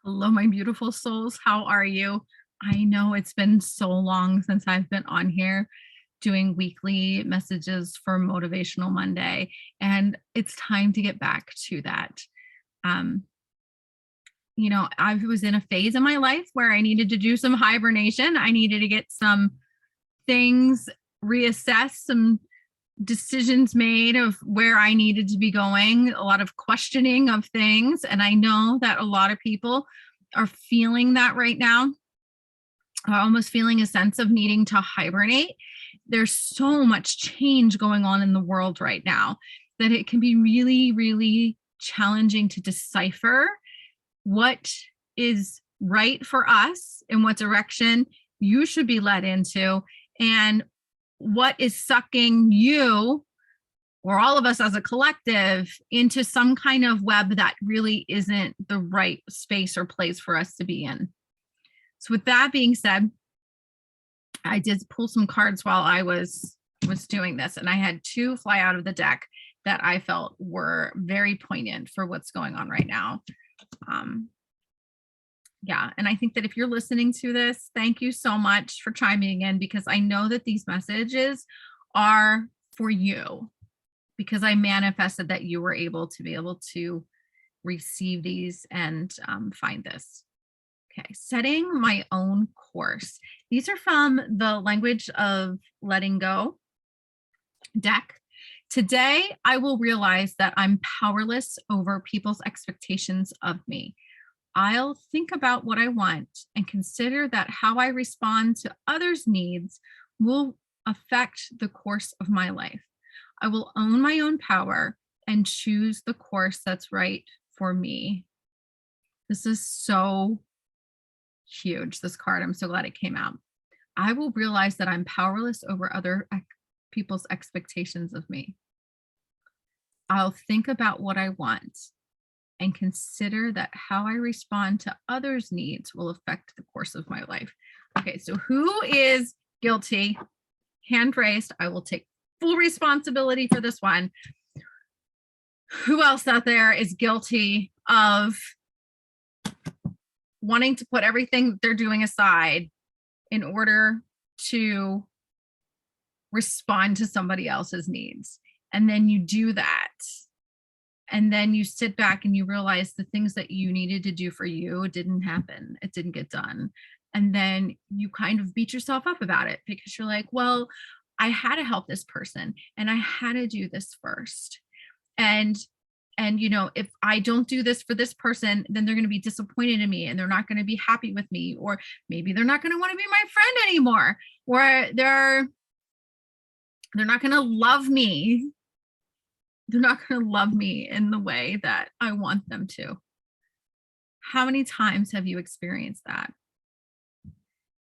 Hello, my beautiful souls. How are you? I know it's been so long since I've been on here doing weekly messages for Motivational Monday, and it's time to get back to that. Um, I was in a phase in my life where I needed to do some hibernation. I needed to get some things reassessed, some decisions made of where I needed to be going, a lot of questioning of things. And I know that a lot of people are feeling that right now, are almost feeling a sense of needing to hibernate. There's so much change going on in the world right now that it can be really, really challenging to decipher what is right for us and what direction you should be led into, and what is sucking you or all of us as a collective into some kind of web that really isn't the right space or place for us to be in. So with that being said, I did pull some cards while I was doing this, and I had two fly out of the deck that I felt were very poignant for what's going on right now. Yeah, and I think that if you're listening to this, thank you so much for chiming in, because I know that these messages are for you, because I manifested that you were able to receive these and find this. Okay, setting my own course. These are from the Language of Letting Go deck. Today, I will realize that I'm powerless over people's expectations of me. I'll think about what I want and consider that how I respond to others' needs will affect the course of my life. I will own my own power and choose the course that's right for me. This is so huge, this card. I'm so glad it came out. I will realize that I'm powerless over other people's expectations of me. I'll think about what I want and consider that how I respond to others' needs will affect the course of my life. Okay, so who is guilty? Hand raised. I will take full responsibility for this one. Who else out there is guilty of wanting to put everything that they're doing aside in order to respond to somebody else's needs? And then you do that. And then you sit back and you realize the things that you needed to do for you didn't happen. It didn't get done. And then you kind of beat yourself up about it, because you're like, well, I had to help this person and I had to do this first. And if I don't do this for this person, then they're going to be disappointed in me and they're not going to be happy with me, or maybe they're not going to want to be my friend anymore, or they're not going to love me. They're not going to love me in the way that I want them to. How many times have you experienced that?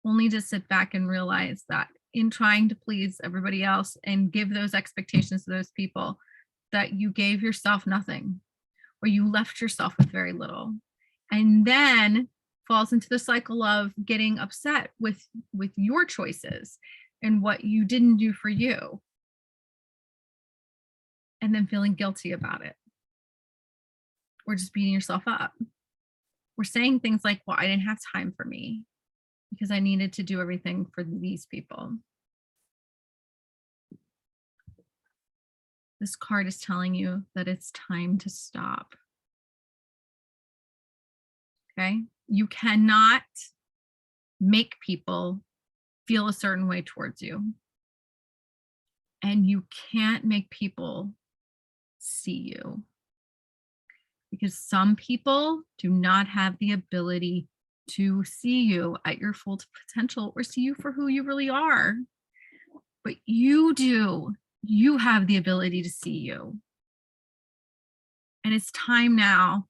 Only to sit back and realize that in trying to please everybody else and give those expectations to those people, that you gave yourself nothing, or you left yourself with very little, and then falls into the cycle of getting upset with your choices and what you didn't do for you, and then feeling guilty about it, or just beating yourself up. We're saying things like, well, I didn't have time for me because I needed to do everything for these people. This card is telling you that it's time to stop. Okay? You cannot make people feel a certain way towards you. And you can't make people see you, because some people do not have the ability to see you at your full potential or see you for who you really are. But you do. You have the ability to see you. And it's time now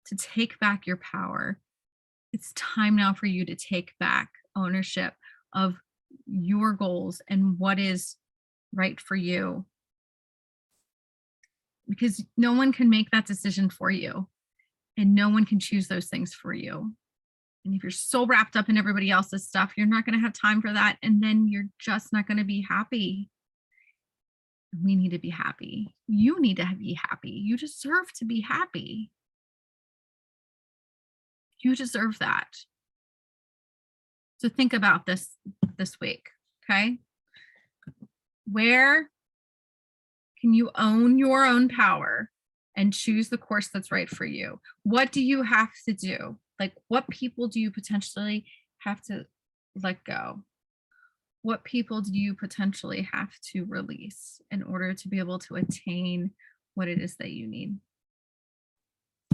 to take back your power. It's time now for you to take back ownership of your goals and what is right for you. Because no one can make that decision for you, and no one can choose those things for you. And if you're so wrapped up in everybody else's stuff, you're not going to have time for that. And then you're just not going to be happy. We need to be happy. You need to be happy. You deserve to be happy. You deserve that. So think about this week, okay? Where can you own your own power and choose the course that's right for you? What do you have to do? Like, what people do you potentially have to let go? What people do you potentially have to release in order to be able to attain what it is that you need?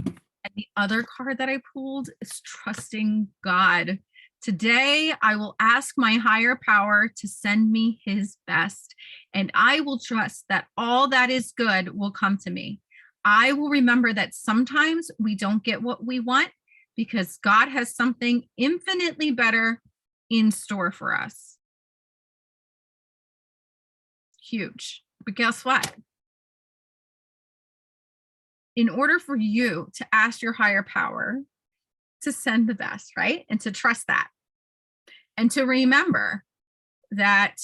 And the other card that I pulled is trusting God. Today, I will ask my higher power to send me his best, and I will trust that all that is good will come to me. I will remember that sometimes we don't get what we want because God has something infinitely better in store for us. Huge. But guess what? In order for you to ask your higher power to send the best, right? And to trust that. And to remember that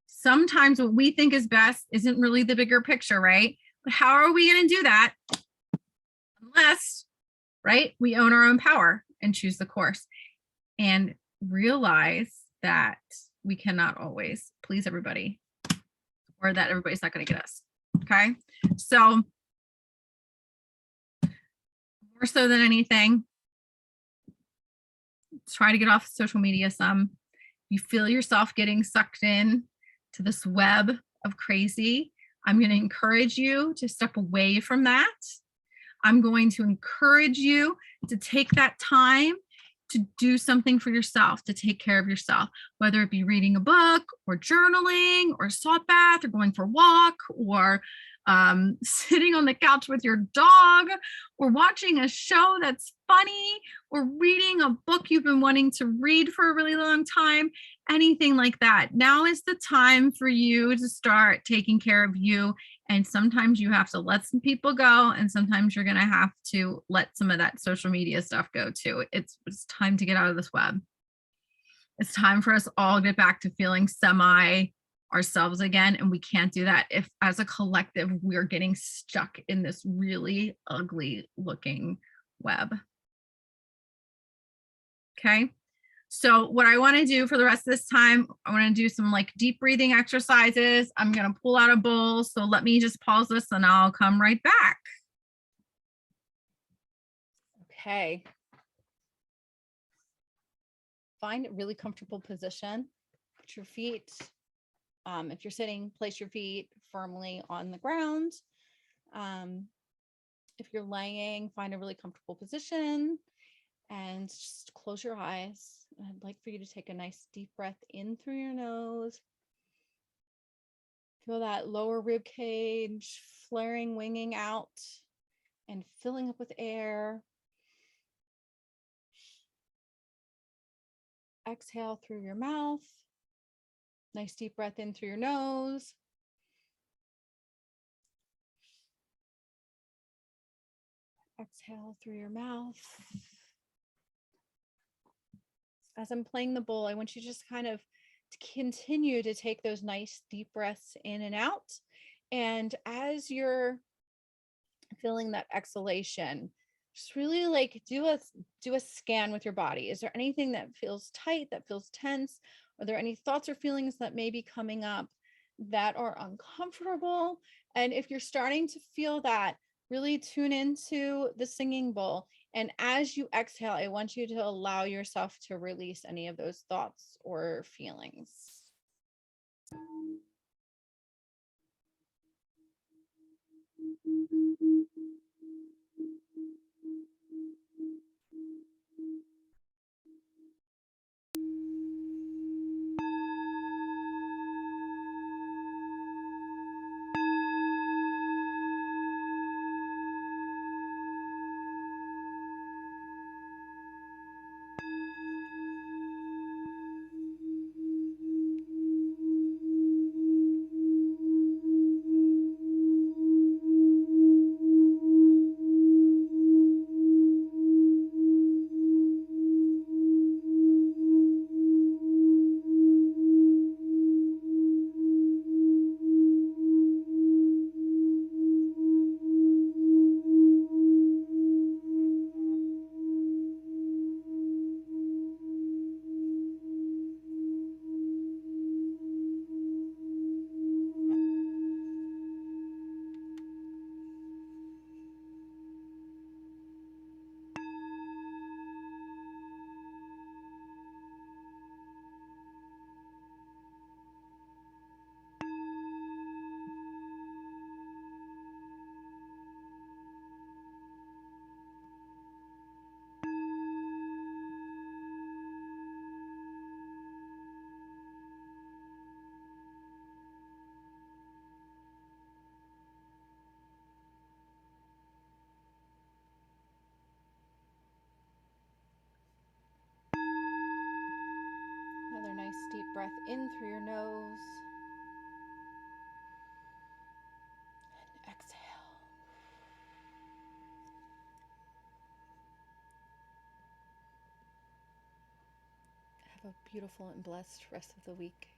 sometimes what we think is best isn't really the bigger picture, right? But how are we going to do that? Unless, right, we own our own power and choose the course and realize that we cannot always please everybody, or that everybody's not going to get us. Okay. So more so than anything, try to get off social media some. You feel yourself getting sucked in to this web of crazy, I'm going to encourage you to step away from that. I'm going to encourage you to take that time to do something for yourself, to take care of yourself, whether it be reading a book or journaling or salt bath or going for a walk or sitting on the couch with your dog or watching a show that's funny or reading a book you've been wanting to read for a really long time, anything like that. Now is the time for you to start taking care of you. And sometimes you have to let some people go, and sometimes you're going to have to let some of that social media stuff go too. It's time to get out of this web. It's time for us all to get back to feeling semi ourselves again. And we can't do that if, as a collective, we're getting stuck in this really ugly looking web. Okay. So what I want to do for the rest of this time, I want to do some like deep breathing exercises. I'm going to pull out a bowl. So let me just pause this and I'll come right back. Okay. Find a really comfortable position. Put your feet, if you're sitting, place your feet firmly on the ground. If you're laying, find a really comfortable position and just close your eyes. I'd like for you to take a nice deep breath in through your nose. Feel that lower rib cage flaring, winging out and filling up with air. Exhale through your mouth. Nice deep breath in through your nose. Exhale through your mouth. As I'm playing the bowl, I want you to just kind of continue to take those nice deep breaths in and out. And as you're feeling that exhalation, just really like do a scan with your body. Is there anything that feels tight, that feels tense? Are there any thoughts or feelings that may be coming up that are uncomfortable? And if you're starting to feel that, really tune into the singing bowl. And as you exhale, I want you to allow yourself to release any of those thoughts or feelings. breath in through your nose and exhale. Have a beautiful and blessed rest of the week.